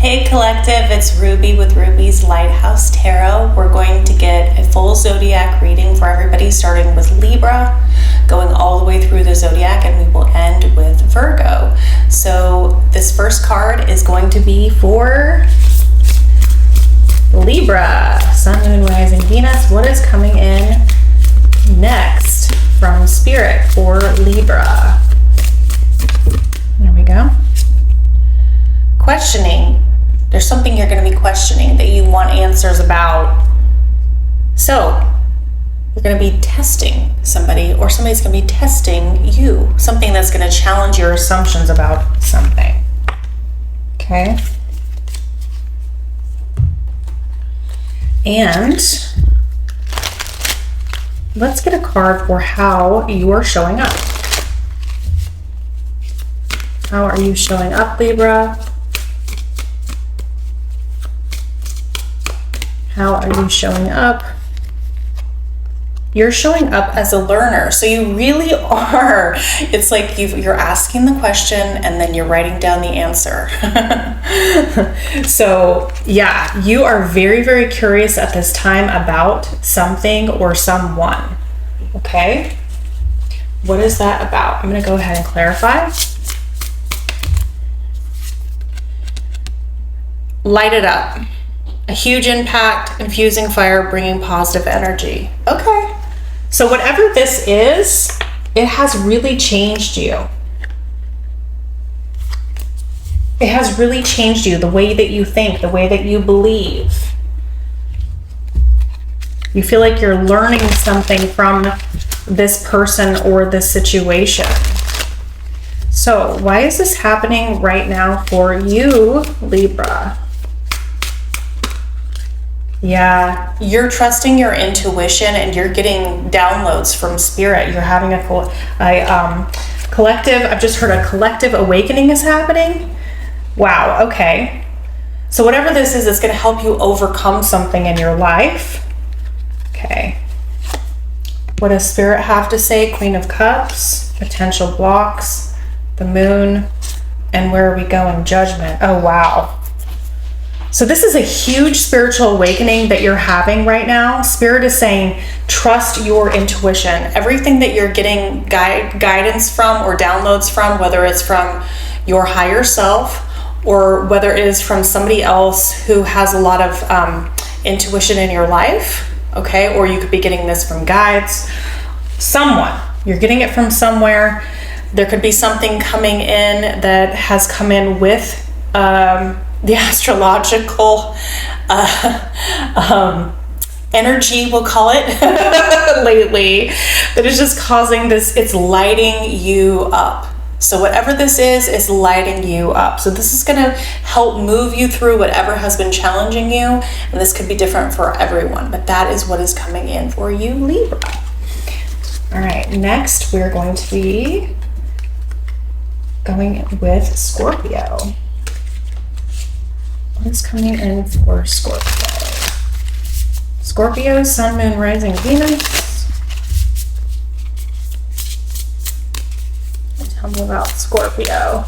Hey Collective, it's Ruby with Ruby's Lighthouse Tarot. We're going to get a full Zodiac reading for everybody, starting with Libra, going all the way through the Zodiac, and we will end with Virgo. So this first card is going to be for Libra, Sun, Moon, Rising, Venus. What is coming in next from Spirit for Libra? There we go. Questioning. There's something you're going to be questioning that you want answers about. So you're going to be testing somebody, or somebody's going to be testing you. Something that's going to challenge your assumptions about something. Okay. And let's get a card for how you are showing up. How are you showing up, Libra? How are you showing up? You're showing up as a learner. So you really are. It's like you're asking the question and then you're writing down the answer. So yeah, you are very, very curious at this time about something or someone. Okay? What is that about? I'm going to go ahead and clarify. Light it up. A huge impact, infusing fire, bringing positive energy. Okay. So whatever this is, it has really changed you. It has really changed you, the way that you think, the way that you believe. You feel like you're learning something from this person or this situation. So why is this happening right now for you, Libra? Yeah, you're trusting your intuition and you're getting downloads from Spirit. You're having a collective, I've just heard a collective awakening is happening. Wow, okay. So whatever this is, it's going to help you overcome something in your life. Okay. What does Spirit have to say? Queen of Cups, potential blocks, the Moon, and where are we going? Judgment. Oh, wow. So this is a huge spiritual awakening that you're having right now. Spirit is saying, trust your intuition. Everything that you're getting guidance from or downloads from, whether it's from your higher self or whether it is from somebody else who has a lot of intuition in your life, okay? Or you could be getting this from guides. Someone. You're getting it from somewhere. There could be something coming in that has come in with the astrological energy, we'll call it, lately, that is just causing this. It's lighting you up. So whatever this is lighting you up. So this is going to help move you through whatever has been challenging you. And this could be different for everyone, but that is what is coming in for you, Libra. All right, next we're going to be going with Scorpio. What is coming in for Scorpio? Scorpio, Sun, Moon, Rising, Venus. Tell me about Scorpio.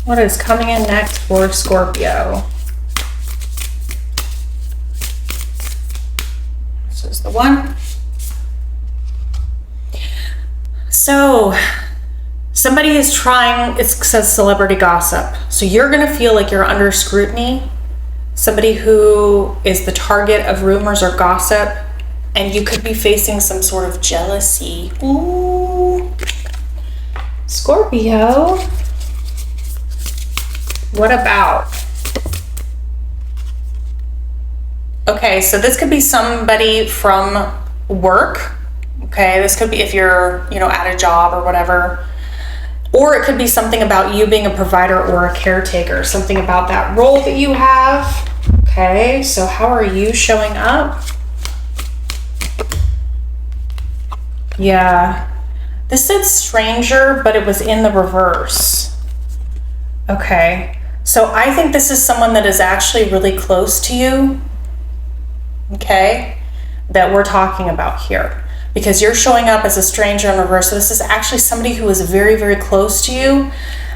What is coming in next for Scorpio? This is the one. So somebody is trying, it says celebrity gossip. So you're going to feel like you're under scrutiny. Somebody who is the target of rumors or gossip. And you could be facing some sort of jealousy. Ooh. Scorpio. What about? Okay, so this could be somebody from work. Okay, this could be if you're, at a job or whatever. Or it could be something about you being a provider or a caretaker, something about that role that you have. Okay, so how are you showing up? Yeah, this said stranger, but it was in the reverse. Okay, so I think this is someone that is actually really close to you. Okay, that we're talking about here. because you're showing up as a stranger in reverse. So this is actually somebody who is very, very close to you,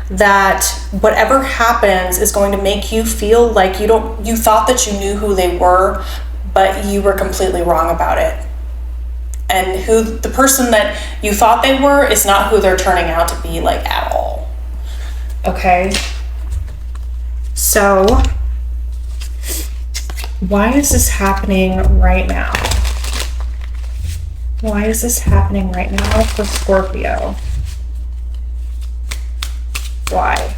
that whatever happens is going to make you feel like you thought that you knew who they were, but you were completely wrong about it. And who the person that you thought they were is not who they're turning out to be, like, at all. Okay. So why is this happening right now? Why is this happening right now for Scorpio? Why?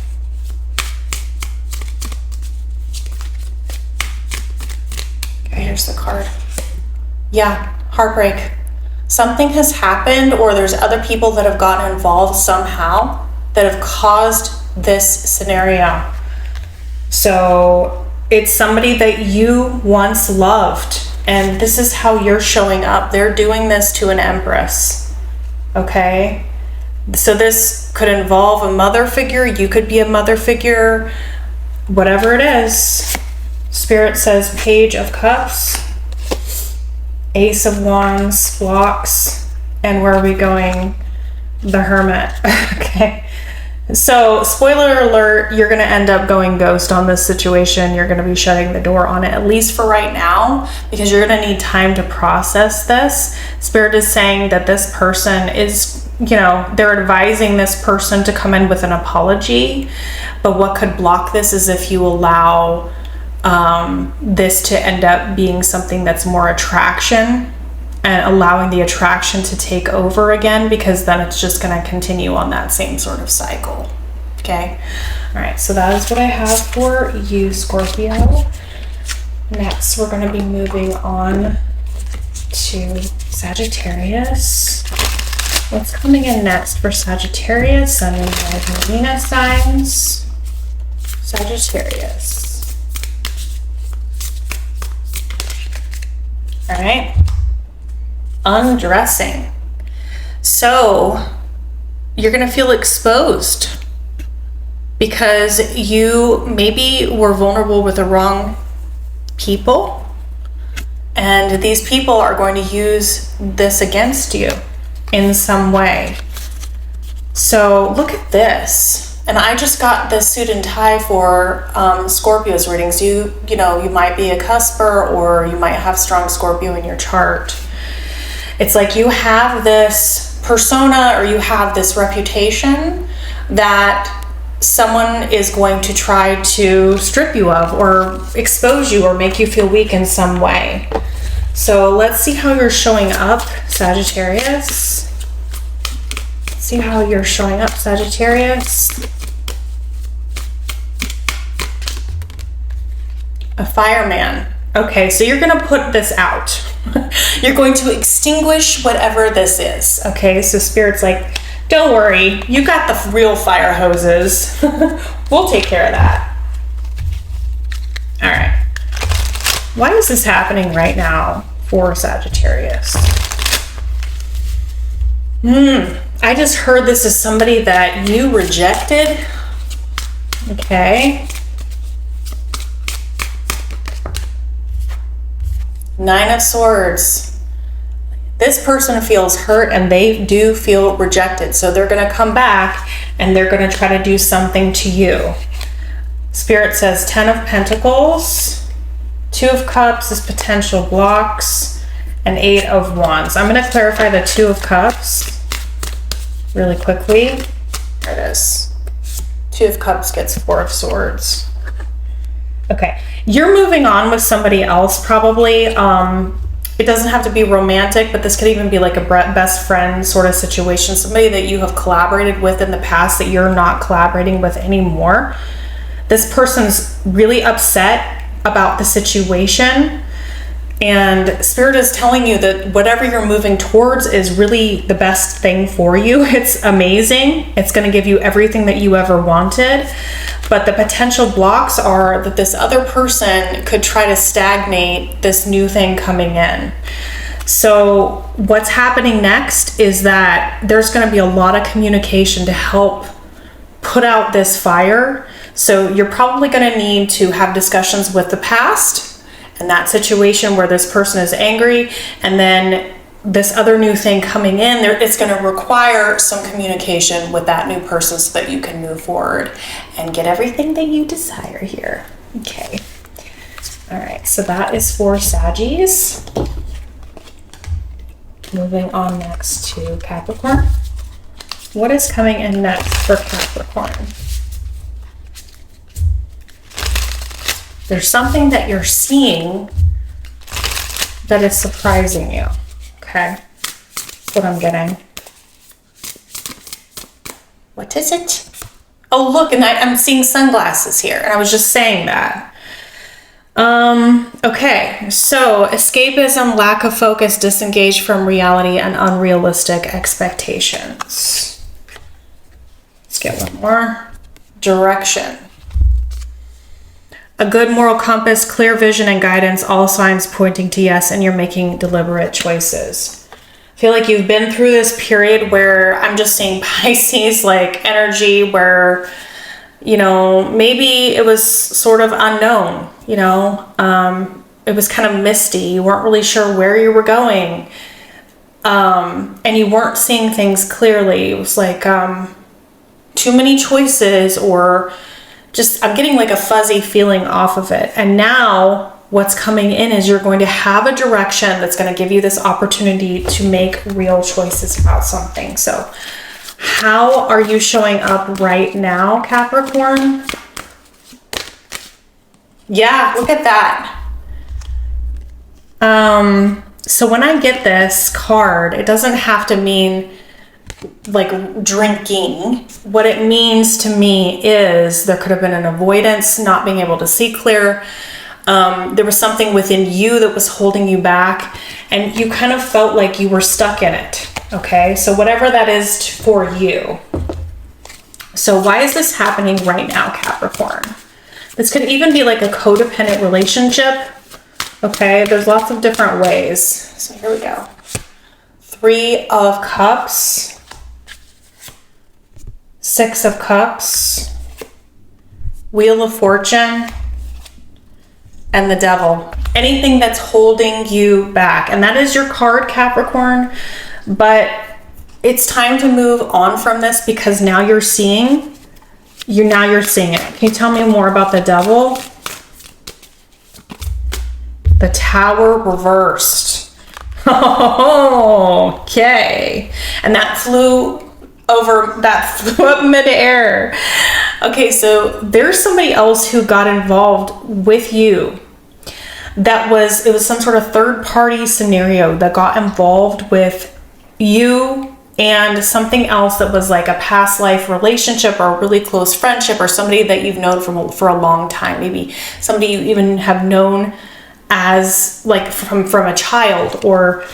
Okay, here's the card. Yeah, heartbreak. Something has happened, or there's other people that have gotten involved somehow that have caused this scenario. So it's somebody that you once loved, and this is how you're showing up. They're doing this to an Empress. Okay? So this could involve a mother figure. You could be a mother figure, whatever it is. Spirit says Page of Cups, Ace of Wands, blocks, and where are we going? The Hermit. Okay. So, spoiler alert, you're going to end up going ghost on this situation. You're going to be shutting the door on it, at least for right now, because you're going to need time to process this. Spirit is saying that this person is, they're advising this person to come in with an apology. But what could block this is if you allow this to end up being something that's more attraction, and allowing the attraction to take over again, because then it's just going to continue on that same sort of cycle. Okay. All right. So that is what I have for you, Scorpio. Next, we're going to be moving on to Sagittarius. What's coming in next for Sagittarius? Sun, Moon, and Venus signs. Sagittarius. All right. Undressing. So you're going to feel exposed because you maybe were vulnerable with the wrong people, and these people are going to use this against you in some way. So look at this. And I just got this suit and tie for Scorpio's readings. You might be a cusper, or you might have strong Scorpio in your chart. It's like you have this persona, or you have this reputation that someone is going to try to strip you of, or expose you, or make you feel weak in some way. So let's see how you're showing up, Sagittarius. Let's see how you're showing up, Sagittarius. A fireman. Okay, so you're going to put this out. You're going to extinguish whatever this is. Okay, so Spirit's like, don't worry, you got the real fire hoses. We'll take care of that. All right. Why is this happening right now for Sagittarius? I just heard this is somebody that you rejected. Okay. Nine of Swords. This person feels hurt, and they do feel rejected. So they're going to come back and they're going to try to do something to you. Spirit says 10 of Pentacles, 2 of Cups is potential blocks, and 8 of Wands. I'm going to clarify the 2 of Cups really quickly. There it is. 2 of Cups gets 4 of Swords. Okay, you're moving on with somebody else probably. It doesn't have to be romantic, but this could even be like a best friend sort of situation. Somebody that you have collaborated with in the past that you're not collaborating with anymore. This person's really upset about the situation, and Spirit is telling you that whatever you're moving towards is really the best thing for you. It's amazing. It's going to give you everything that you ever wanted. But the potential blocks are that this other person could try to stagnate this new thing coming in. So what's happening next is that there's going to be a lot of communication to help put out this fire. So you're probably going to need to have discussions with the past and that situation where this person is angry, and then this other new thing coming in, it's going to require some communication with that new person so that you can move forward and get everything that you desire here. Okay. All right. So that is for Saggies. Moving on next to Capricorn. What is coming in next for Capricorn? There's something that you're seeing that is surprising you. Okay. That's what I'm getting. What is it? Oh, look, and I'm seeing sunglasses here. And I was just saying that. Okay, so escapism, lack of focus, disengaged from reality, and unrealistic expectations. Let's get one more. Direction. A good moral compass, clear vision and guidance, all signs pointing to yes, and you're making deliberate choices. I feel like you've been through this period where I'm just seeing Pisces like energy where, you know, maybe it was sort of unknown, you know, it was kind of misty. You weren't really sure where you were going. And you weren't seeing things clearly. It was like too many choices, or just, I'm getting like a fuzzy feeling off of it. And now what's coming in is you're going to have a direction that's going to give you this opportunity to make real choices about something. So how are you showing up right now, Capricorn? Yeah, look at that. So when I get this card, it doesn't have to mean like drinking. What it means to me is there could have been an avoidance, not being able to see clear. There was something within you that was holding you back, and you kind of felt like you were stuck in it. Okay, so whatever that is for you. So why is this happening right now, Capricorn? This could even be like a codependent relationship. Okay, there's lots of different ways. So here we go. 3 of Cups. 6 of Cups. Wheel of Fortune. And the Devil. Anything that's holding you back. And that is your card, Capricorn. But it's time to move on from this because now you're seeing it. Can you tell me more about the Devil? The Tower reversed. Okay. And that flew up midair. Okay, so there's somebody else who got involved with you. It was some sort of third party scenario that got involved with you and something else that was like a past life relationship or a really close friendship, or somebody that you've known for a long time. Maybe somebody you even have known as like from a child, or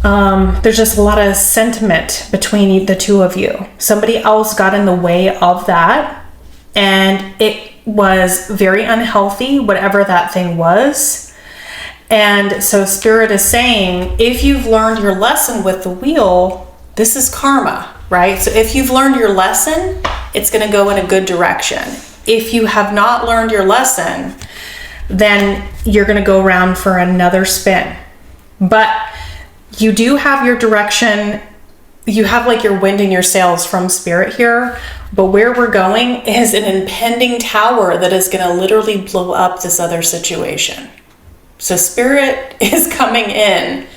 there's just a lot of sentiment between the two of you. Somebody else got in the way of that, and it was very unhealthy, whatever that thing was. And so Spirit is saying, if you've learned your lesson with the wheel, this is karma, right? So if you've learned your lesson, it's going to go in a good direction. If you have not learned your lesson, then you're going to go around for another spin. But you do have your direction. You have like your wind in your sails from Spirit here. But where we're going is an impending tower that is going to literally blow up this other situation. So Spirit is coming in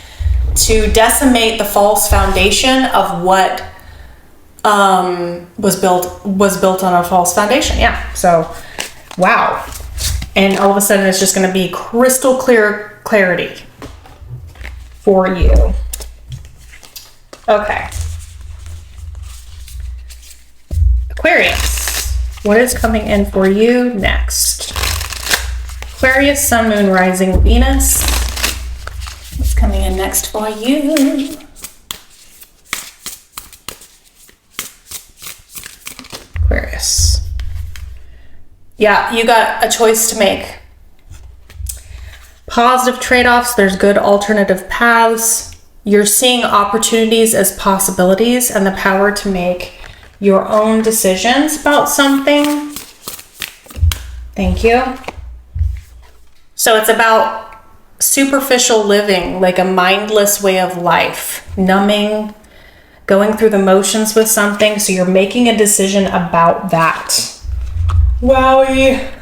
to decimate the false foundation of what was built on a false foundation. Yeah. So, wow. And all of a sudden it's just going to be crystal clear clarity for you. Okay. Aquarius, what is coming in for you next? Aquarius, Sun, Moon, Rising, Venus. What's coming in next for you? Aquarius. Yeah, you got a choice to make. Positive trade-offs. There's good alternative paths. You're seeing opportunities as possibilities and the power to make your own decisions about something. Thank you. So it's about superficial living, like a mindless way of life, numbing, going through the motions with something. So you're making a decision about that. Wowie.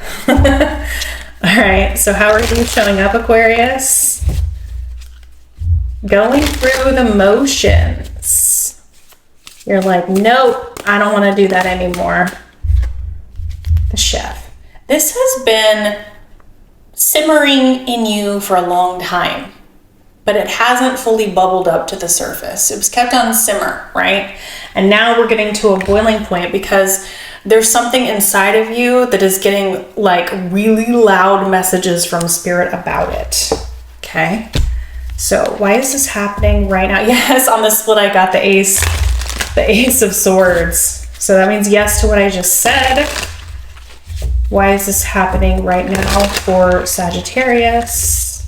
All right, so how are you showing up, Aquarius? Going through the motions. You're like, nope, I don't want to do that anymore. The Chef. This has been simmering in you for a long time, but it hasn't fully bubbled up to the surface. It was kept on simmer, right? And now we're getting to a boiling point because there's something inside of you that is getting like really loud messages from Spirit about it. Okay. So why is this happening right now? Yes, on the split, I got the Ace of Swords. So that means yes to what I just said. Why is this happening right now for Sagittarius?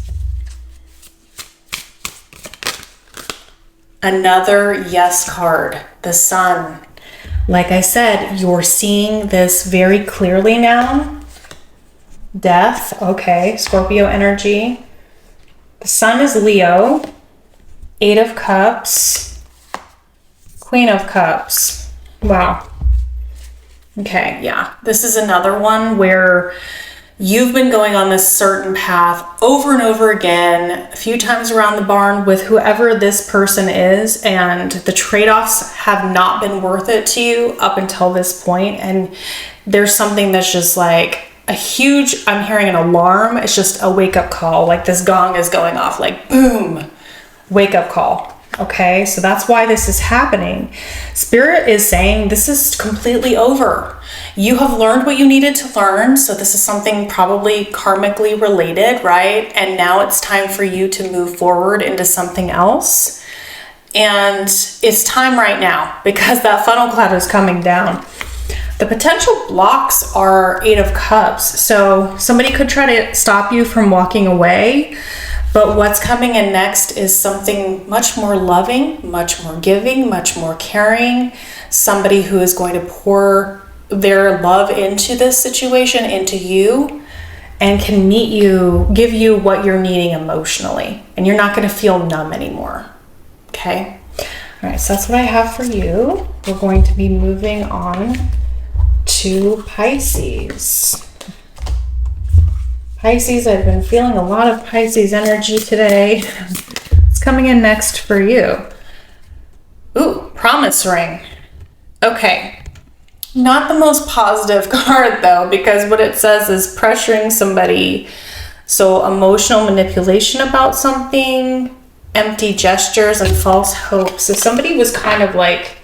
Another yes card, the Sun. Like I said, you're seeing this very clearly now. Death, okay, Scorpio energy. The Sun is Leo. 8 of Cups. Queen of Cups. Wow. Okay, yeah. This is another one where you've been going on this certain path over and over again, a few times around the barn with whoever this person is, and the trade-offs have not been worth it to you up until this point. And there's something that's just like a huge, I'm hearing an alarm. It's just a wake-up call. Like this gong is going off, like boom, wake-up call. Okay, so that's why this is happening. Spirit is saying this is completely over. You have learned what you needed to learn. So this is something probably karmically related, right? And now it's time for you to move forward into something else. And it's time right now because that funnel cloud is coming down. The potential blocks are 8 of Cups. So somebody could try to stop you from walking away. But what's coming in next is something much more loving, much more giving, much more caring. Somebody who is going to pour their love into this situation, into you, and can meet you, give you what you're needing emotionally. And you're not going to feel numb anymore. Okay? All right, so that's what I have for you. We're going to be moving on to Pisces. Pisces, I've been feeling a lot of Pisces energy today. It's coming in next for you. Ooh, promise ring. Okay. Not the most positive card though, because what it says is pressuring somebody. So emotional manipulation about something, empty gestures and false hopes. So somebody was kind of like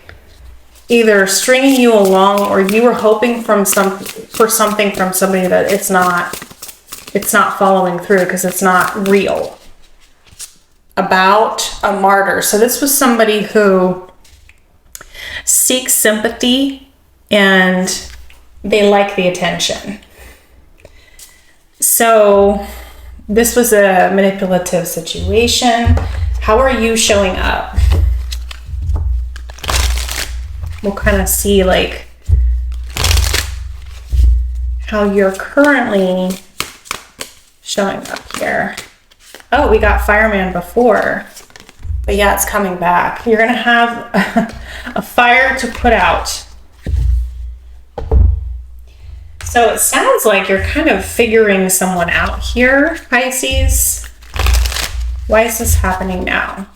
either stringing you along or you were hoping for something from somebody that it's not following through because it's not real. About a martyr. So this was somebody who seeks sympathy and they like the attention. So this was a manipulative situation. How are you showing up? We'll kind of see like how you're currently showing up here. Oh, we got fireman before, but yeah, it's coming back. You're gonna have a fire to put out. So it sounds like you're kind of figuring someone out here, Pisces. Why is this happening now?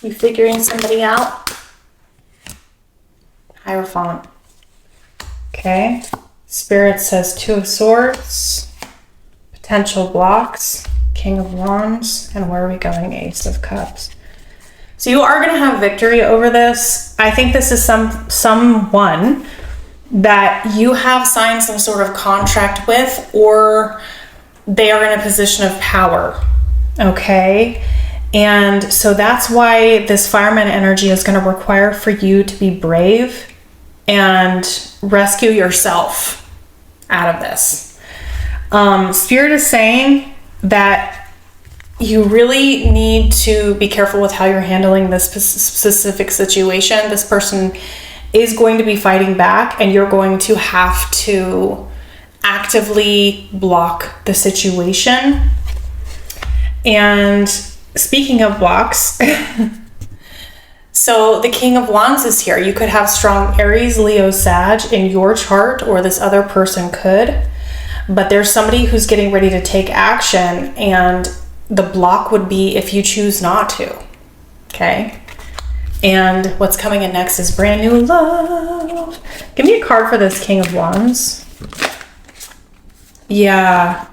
You figuring somebody out? Hierophant. Okay. Spirit says 2 of Swords, potential blocks, King of Wands, and where are we going? Ace of Cups. So you are going to have victory over this. I think this is someone that you have signed some sort of contract with, or they are in a position of power. Okay. And so that's why this fireman energy is going to require for you to be brave and rescue yourself out of this. Spirit is saying that you really need to be careful with how you're handling this specific situation. This person is going to be fighting back and you're going to have to actively block the situation. And speaking of blocks, so the King of Wands is here. You could have strong Aries, Leo, Sag in your chart, or this other person could. But there's somebody who's getting ready to take action, and the block would be if you choose not to. Okay? And what's coming in next is brand new love. Give me a card for this King of Wands. Yeah.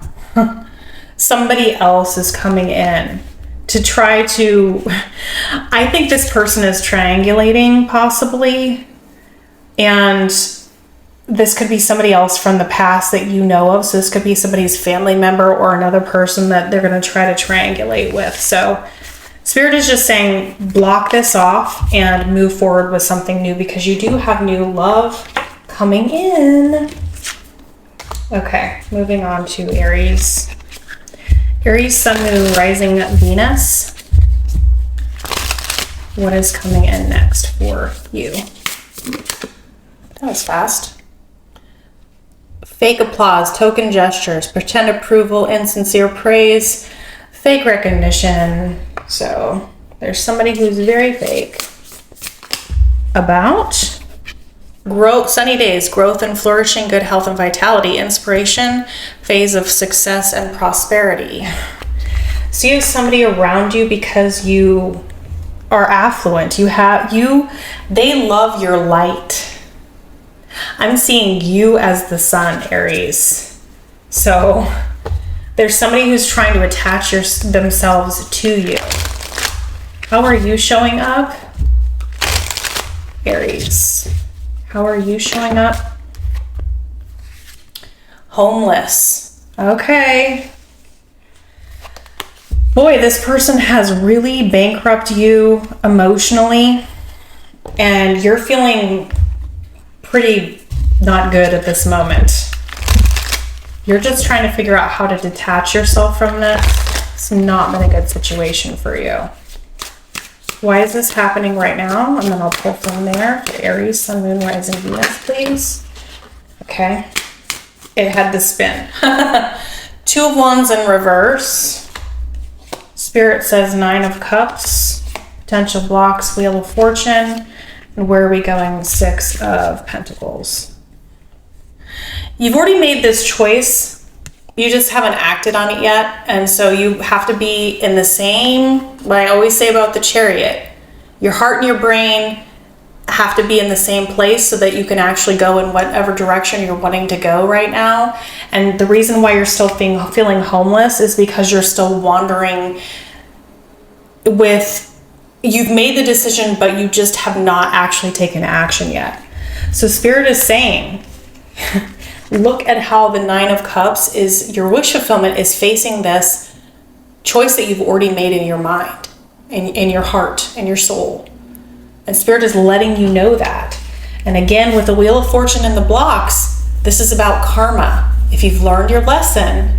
Somebody else is coming in to try to, I think this person is triangulating possibly. And this could be somebody else from the past that you know of. So this could be somebody's family member or another person that they're going to try to triangulate with. So Spirit is just saying, block this off and move forward with something new, because you do have new love coming in. Okay, moving on to Aries. Aries, Sun, Moon, Rising, Venus. What is coming in next for you? That was fast. Fake applause, token gestures, pretend approval, insincere praise, fake recognition. So there's somebody who's very fake. About growth, sunny days, growth and flourishing, good health and vitality, inspiration, phase of success and prosperity. So you have somebody around you because you are affluent. They love your light. I'm seeing you as the sun, Aries. So there's somebody who's trying to attach themselves to you. How are you showing up? Aries. How are you showing up? Homeless. Okay. Boy, this person has really bankrupted you emotionally, and you're feeling pretty not good at this moment. You're just trying to figure out how to detach yourself from this. It's not been a good situation for you. Why is this happening right now? And then I'll pull from there. Aries, Sun, Moon, Rising, Venus, please. Okay. It had to spin. Two of Wands in reverse. Spirit says 9 of Cups. Potential blocks, Wheel of Fortune. And where are we going? 6 of Pentacles. You've already made this choice. You just haven't acted on it yet. And so you have to be in the same, what I always say about the Chariot, your heart and your brain have to be in the same place so that you can actually go in whatever direction you're wanting to go right now. And the reason why you're still feeling homeless is because you're still wandering you've made the decision, but you just have not actually taken action yet. So Spirit is saying, look at how the 9 of Cups is, your wish fulfillment is facing this choice that you've already made in your mind, in your heart, in your soul. And Spirit is letting you know that. And again, with the Wheel of Fortune and the blocks, this is about karma. If you've learned your lesson,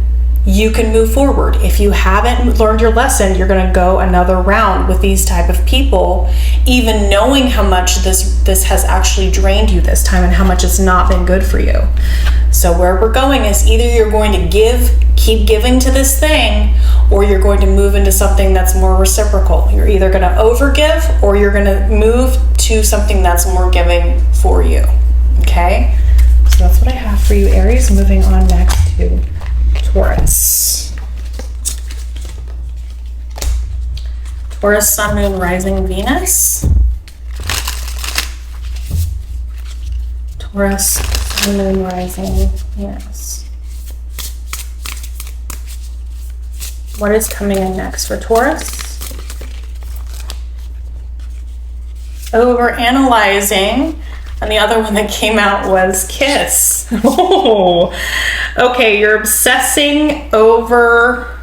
you can move forward. If you haven't learned your lesson, you're going to go another round with these type of people, even knowing how much this has actually drained you this time and how much it's not been good for you. So where we're going is either you're going to keep giving to this thing, or you're going to move into something that's more reciprocal. You're either going to overgive, or you're going to move to something that's more giving for you. Okay? So that's what I have for you, Aries. Moving on next to Taurus. Taurus, Sun, Moon, Rising, Venus. Taurus, Sun, Moon, Rising, Venus. What is coming in next for Taurus? Overanalyzing. And the other one that came out was Kiss. Oh, okay. You're obsessing over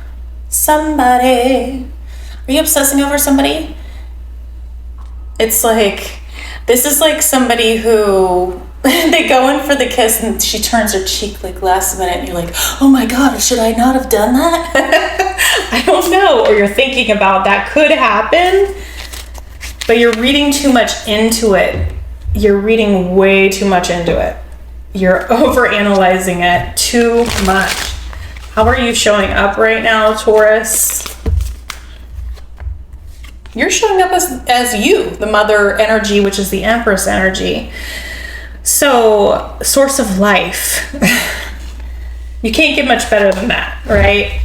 somebody. Are you obsessing over somebody? It's like, this is like somebody who they go in for the kiss and she turns her cheek like last minute and you're like, oh my God, should I not have done that? I don't know. Or you're thinking about that could happen, but you're reading too much into it. You're reading way too much into it. You're overanalyzing it too much. How are you showing up right now, Taurus? You're showing up as you, the mother energy, which is the Empress energy. So, source of life. You can't get much better than that, right?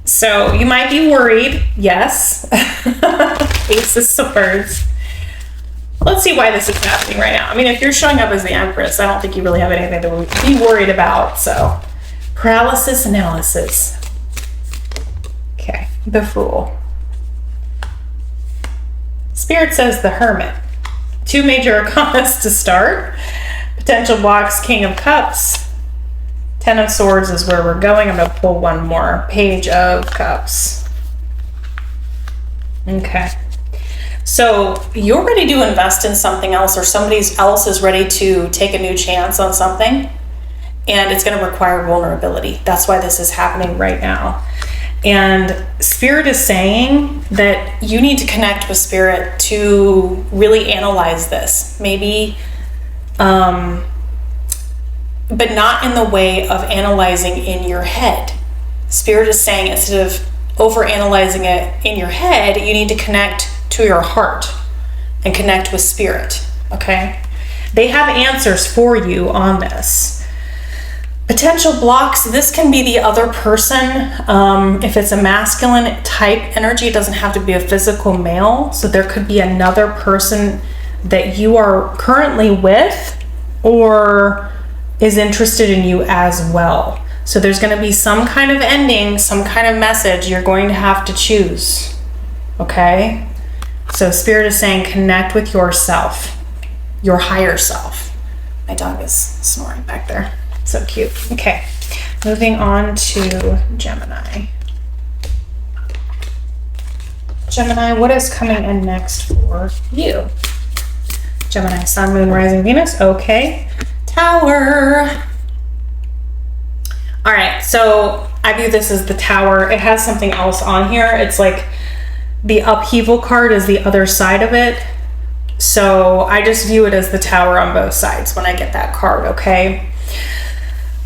So you might be worried, yes. Ace of Swords. Let's see why this is happening right now. I mean, if you're showing up as the Empress, I don't think you really have anything to be worried about. So, paralysis analysis. Okay, the Fool. Spirit says the Hermit. 2 major arcanas to start. Potential blocks, King of Cups. 10 of Swords is where we're going. I'm going to pull one more. Page of Cups. Okay. So you're ready to invest in something else, or somebody else is ready to take a new chance on something, and it's going to require vulnerability. That's why this is happening right now. And Spirit is saying that you need to connect with Spirit to really analyze this. Maybe, but not in the way of analyzing in your head. Spirit is saying instead of overanalyzing it in your head, you need to connect to your heart and connect with Spirit, okay? They have answers for you on this. Potential blocks, this can be the other person. If it's a masculine type energy, it doesn't have to be a physical male. So there could be another person that you are currently with or is interested in you as well. So there's going to be some kind of ending, some kind of message you're going to have to choose, okay? So Spirit is saying connect with yourself, your higher self. My dog is snoring back there. So cute. Okay, moving on to Gemini. Gemini, what is coming in next for you? Gemini, Sun, Moon, Rising, Venus. Okay. Tower. All right, so I view this as the Tower. It has something else on here. It's like the upheaval card is the other side of it. So I just view it as the Tower on both sides when I get that card, okay?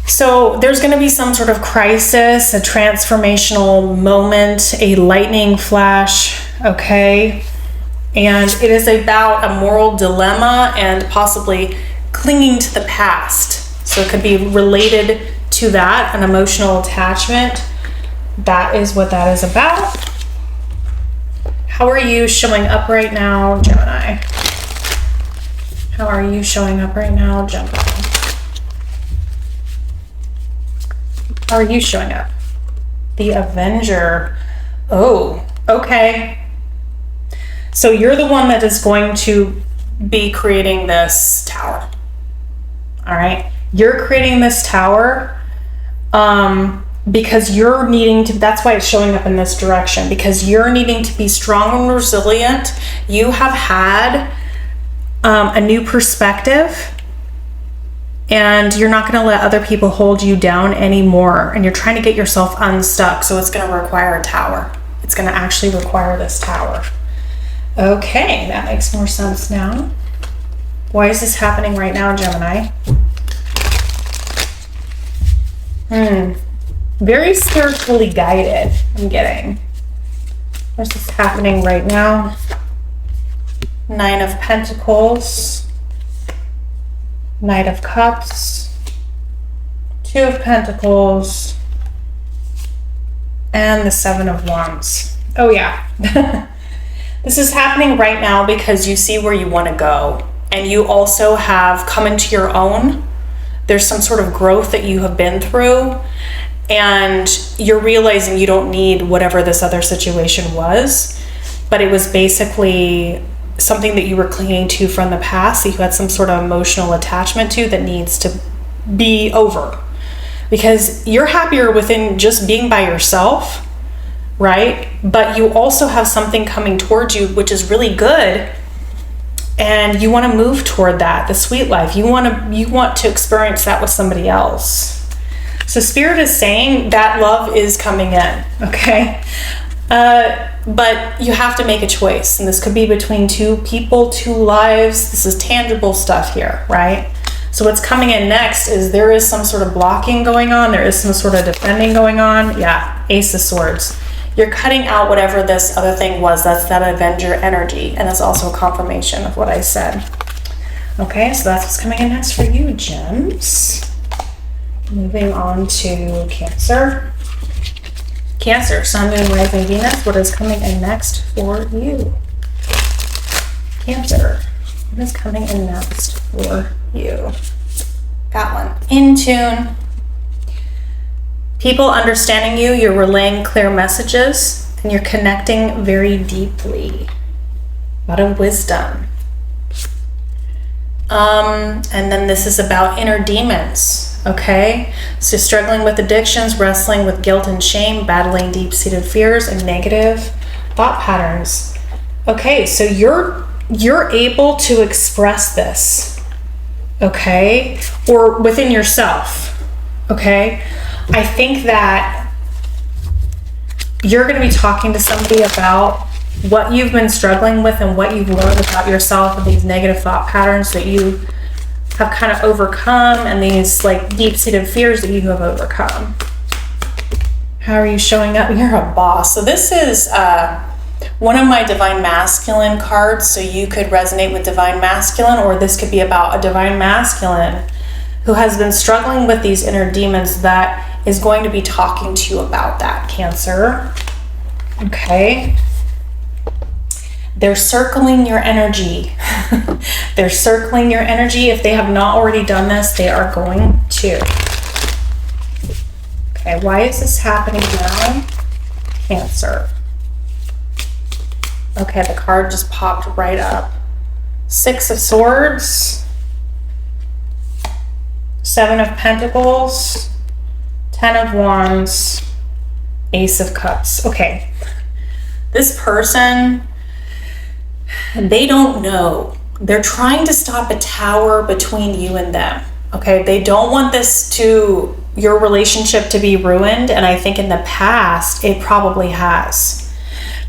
So there's going to be some sort of crisis, a transformational moment, a lightning flash, okay? And it is about a moral dilemma and possibly clinging to the past. So it could be related to that, an emotional attachment. That is what that is about. How are you showing up right now, Gemini? How are you showing up right now, Gemini? How are you showing up? The Avenger. Oh, okay. So you're the one that is going to be creating this tower. All right. You're creating this tower because you're needing to, that's why it's showing up in this direction, because you're needing to be strong and resilient. You have had a new perspective, and you're not going to let other people hold you down anymore. And you're trying to get yourself unstuck. So it's going to require a tower. It's going to actually require this tower. Okay, that makes more sense now. Why is this happening right now, Gemini? Very spiritually guided, I'm getting. What's this happening right now? 9 of Pentacles. Knight of Cups, 2 of Pentacles, and the 7 of Wands. Oh yeah. This is happening right now because you see where you want to go, and you also have come into your own. There's some sort of growth that you have been through, and you're realizing you don't need whatever this other situation was, but it was basically something that you were clinging to from the past, that you had some sort of emotional attachment to, that needs to be over. Because you're happier within just being by yourself, right? But you also have something coming towards you, which is really good. And you want to move toward that, the sweet life. You want to experience that with somebody else. So Spirit is saying that love is coming in, okay? but you have to make a choice. And this could be between two people, two lives. This is tangible stuff here, right? So what's coming in next is there is some sort of blocking going on. There is some sort of defending going on. Yeah, Ace of Swords. You're cutting out whatever this other thing was. That's that Avenger energy. And that's also a confirmation of what I said. Okay, so that's what's coming in next for you, gems. Moving on to Cancer. Cancer, Sun, Moon, Rising, Venus. What is coming in next for you? Cancer. What is coming in next for you? Got one. In tune. People understanding you, you're relaying clear messages, and you're connecting very deeply. A lot of wisdom. And then this is about inner demons, okay? So struggling with addictions, wrestling with guilt and shame, battling deep-seated fears and negative thought patterns. Okay, so you're able to express this, okay? Or within yourself, okay? I think that you're going to be talking to somebody about what you've been struggling with and what you've learned about yourself and these negative thought patterns that you have kind of overcome, and these like deep-seated fears that you have overcome. How are you showing up? You're a boss. So this is one of my Divine Masculine cards, so you could resonate with Divine Masculine, or this could be about a Divine Masculine who has been struggling with these inner demons that is going to be talking to you about that, Cancer. Okay. They're circling your energy. They're circling your energy. If they have not already done this, they are going to. Okay, why is this happening now? Cancer. Okay, the card just popped right up. Six of Swords. Seven of Pentacles. 10 of Wands. Ace of Cups. Okay. This person, they don't know. They're trying to stop a tower between you and them. Okay, they don't want your relationship to be ruined, and I think in the past it probably has.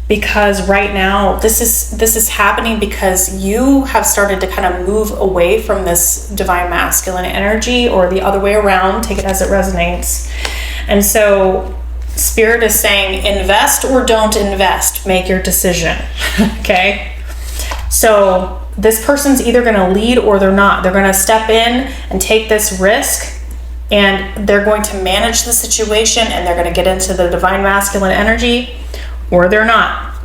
Because right now this is happening because you have started to kind of move away from this Divine Masculine energy, or the other way around, take it as it resonates. And so Spirit is saying, invest or don't invest, make your decision. Okay? So this person's either going to lead or they're not. They're going to step in and take this risk, and they're going to manage the situation, and they're going to get into the Divine Masculine energy, or they're not.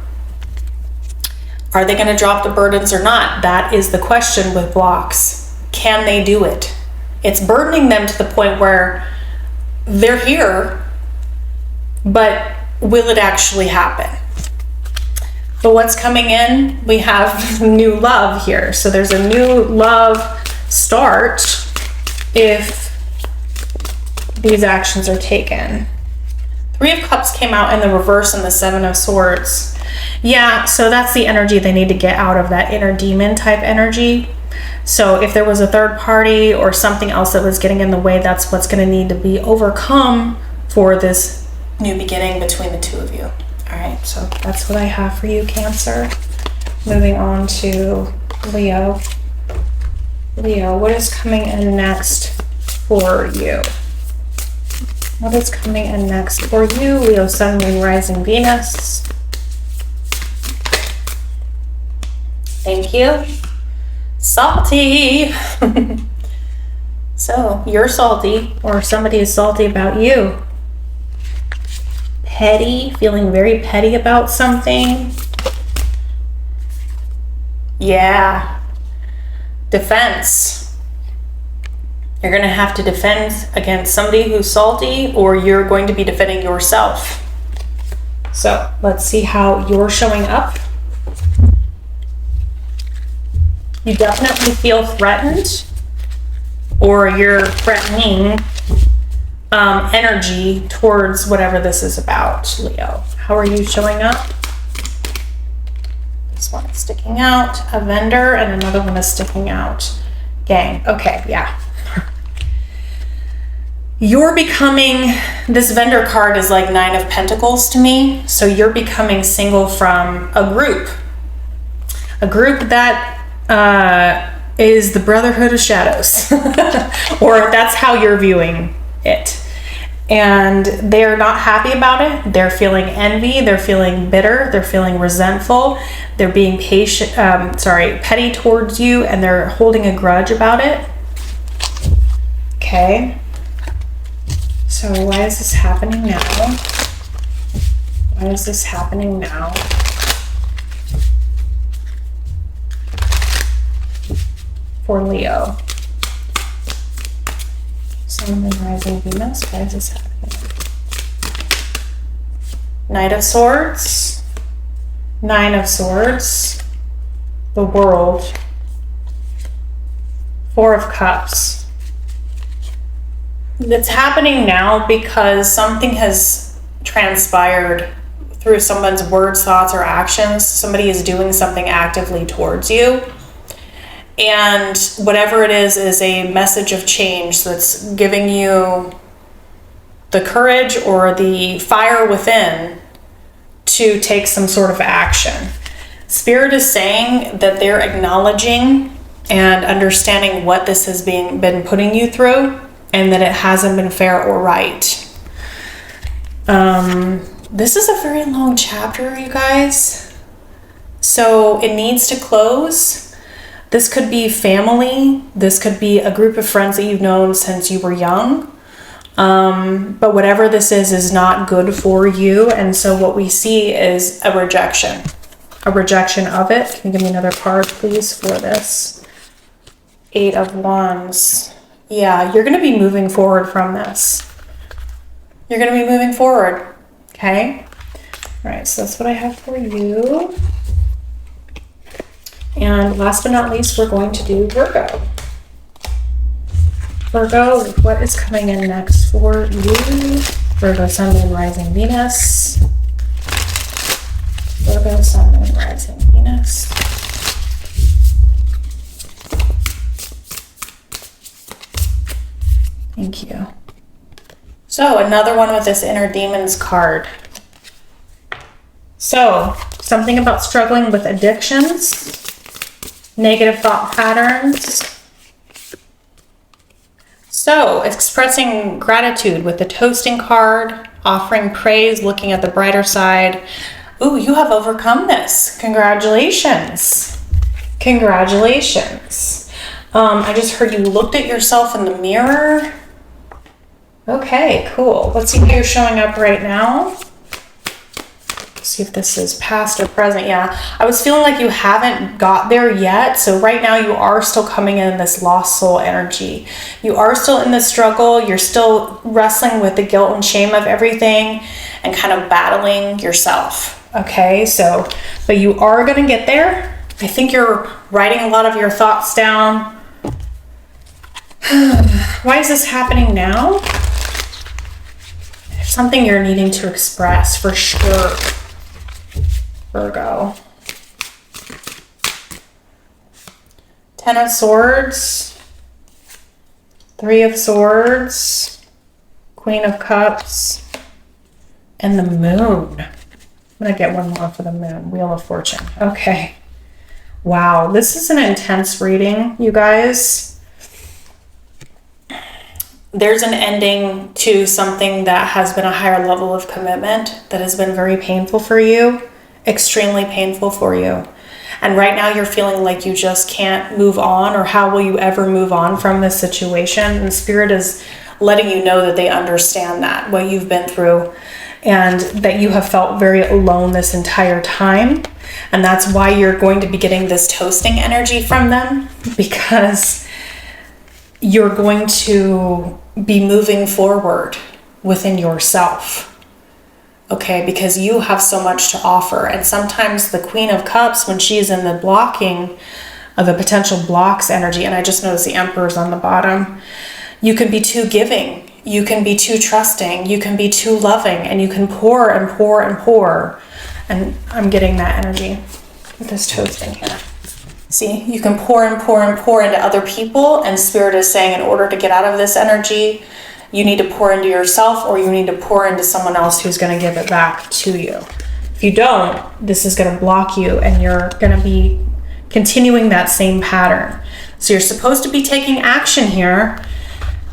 Are they going to drop the burdens or not? That is the question with blocks. Can they do it? It's burdening them to the point where they're here, but will it actually happen? But what's coming in? We have new love here. So there's a new love start if these actions are taken. Three of Cups came out in the reverse, and the Seven of Swords. Yeah, so that's the energy they need to get out of, that inner demon type energy. So if there was a third party or something else that was getting in the way, that's what's going to need to be overcome for this new beginning between the two of you. All right, so that's what I have for you, Cancer. Moving on to Leo. Leo, what is coming in next for you? What is coming in next for you, Leo, Sun, Moon, Rising, Venus? Thank you. Salty. So you're salty, or somebody is salty about you. Petty, feeling very petty about something. Yeah. Defense. You're going to have to defend against somebody who's salty, or you're going to be defending yourself. So let's see how you're showing up. You definitely feel threatened, or you're threatening energy towards whatever this is about, Leo. How are you showing up? This one is sticking out, a vendor, and another one is sticking out. Gang. Okay, yeah. You're becoming, this vendor card is like Nine of Pentacles to me. So you're becoming single from a group that is the Brotherhood of Shadows, or that's how you're viewing it. And they're not happy about it. They're feeling envy. They're feeling bitter. They're feeling resentful. They're being petty towards you, and they're holding a grudge about it. Okay. So why is this happening now? Why is this happening now? For Leo. Sun, Moon, Rising, Venus. Why is this happening? Knight of Swords. Nine of Swords. The World. Four of Cups. It's happening now because something has transpired through someone's words, thoughts, or actions. Somebody is doing something actively towards you. And whatever it is a message of change that's giving you the courage or the fire within to take some sort of action. Spirit is saying that they're acknowledging and understanding what this has been putting you through, and that it hasn't been fair or right. This is a very long chapter, you guys. So it needs to close. This could be family. This could be a group of friends that you've known since you were young. But whatever this is not good for you. And so what we see is a rejection of it. Can you give me another card, please, for this? Eight of Wands. Yeah, you're going to be moving forward from this. You're going to be moving forward. Okay. All right. So that's what I have for you. And last but not least, we're going to do Virgo. Virgo, what is coming in next for you? Virgo, Sun, Moon, Rising, Venus. Virgo, Sun, Moon, Rising, Venus. Thank you. So another one with this Inner Demons card. So something about struggling with addictions. Negative thought patterns. So, expressing gratitude with the toasting card, offering praise, looking at the brighter side. Ooh, you have overcome this. Congratulations. Congratulations. I just heard you looked at yourself in the mirror. Okay, cool. Let's see how you're showing up right now. See if this is past or present. Yeah, I was feeling like you haven't got there yet. So right now you are still coming in this lost soul energy. You are still in the struggle. You're still wrestling with the guilt and shame of everything and kind of battling yourself. Okay, so, but you are going to get there. I think you're writing a lot of your thoughts down. Why is this happening now? Something you're needing to express for sure. Virgo. Ten of Swords. Three of Swords. Queen of Cups. And the Moon. I'm going to get one more for the Moon. Wheel of Fortune. Okay. Wow. This is an intense reading, you guys. There's an ending to something that has been a higher level of commitment that has been very painful for you. Extremely painful for you. And right now you're feeling like you just can't move on, or how will you ever move on from this situation? And Spirit is letting you know that they understand that, what you've been through, and that you have felt very alone this entire time. And that's why you're going to be getting this toasting energy from them, because you're going to be moving forward within yourself. Okay, because you have so much to offer. And sometimes the Queen of Cups, when she's in the blocking of the potential blocks energy, and I just noticed the Emperor's on the bottom, you can be too giving, you can be too trusting, you can be too loving, and you can pour and pour and pour. And I'm getting that energy with this toasting here. See, you can pour and pour and pour into other people, and Spirit is saying in order to get out of this energy, you need to pour into yourself, or you need to pour into someone else who's going to give it back to you. If you don't, this is going to block you and you're going to be continuing that same pattern. So you're supposed to be taking action here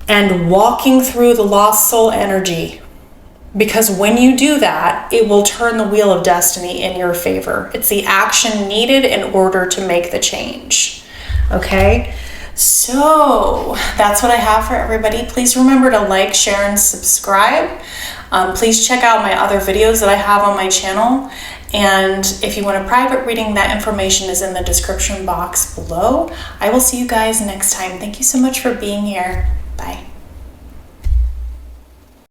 and walking through the lost soul energy, because when you do that, it will turn the wheel of destiny in your favor. It's the action needed in order to make the change. Okay? So that's what I have for everybody. Please remember to like, share, and subscribe. Please check out my other videos that I have on my channel. And if you want a private reading, that information is in the description box below. I will see you guys next time. Thank you so much for being here. Bye.